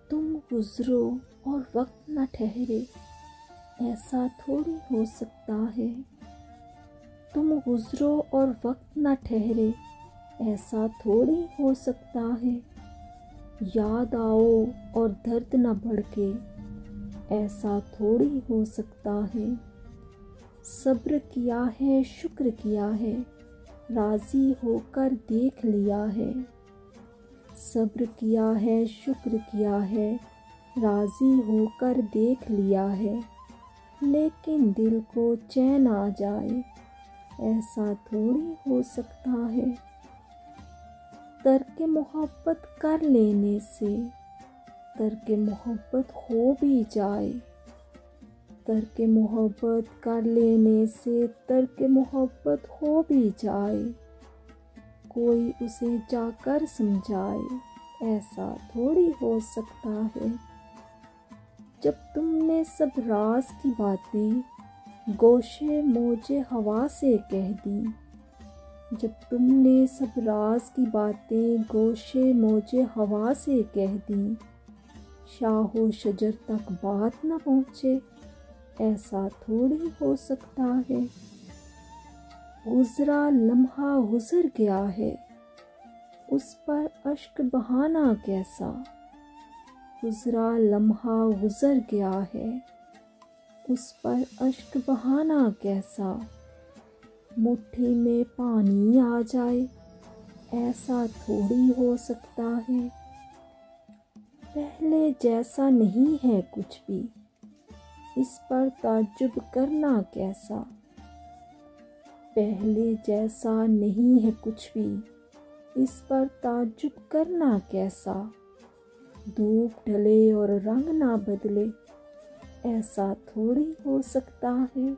तुम गुजरो और वक्त न ठहरे, ऐसा थोड़ी हो सकता है। तुम गुजरो और वक्त न ठहरे, ऐसा थोड़ी हो सकता है। याद आओ और दर्द न भड़के, ऐसा थोड़ी हो सकता है। सब्र किया है, शुक्र किया है, राज़ी होकर देख लिया है। सब्र किया है, शुक्र किया है, राज़ी होकर देख लिया है। लेकिन दिल को चैन आ जाए, ऐसा थोड़ी हो सकता है। तर्क मोहब्बत कर लेने से तर्क मोहब्बत हो भी जाए। तर्क मोहब्बत कर लेने से तर्क मोहब्बत हो भी जाए। कोई उसे जाकर समझाए, ऐसा थोड़ी हो सकता है। जब तुमने सब राज की बातें गोशे मोजे हवा से कह दी, जब तुमने सब राज की बातें गोशे मोजे हवा से कह दी, शाहो शजर तक बात न पहुँचे, ऐसा थोड़ी हो सकता है। गुजरा लम्हा गुजर गया है, उस पर अश्क बहाना कैसा। गुजरा लम्हा गुजर गया है, उस पर अश्क बहाना कैसा। मुट्ठी में पानी आ जाए, ऐसा थोड़ी हो सकता है। पहले जैसा नहीं है कुछ भी, इस पर ताज्जुब करना कैसा। पहले जैसा नहीं है कुछ भी, इस पर ताज्जुब करना कैसा। धूप ढले और रंग ना बदले, ऐसा थोड़ी हो सकता है।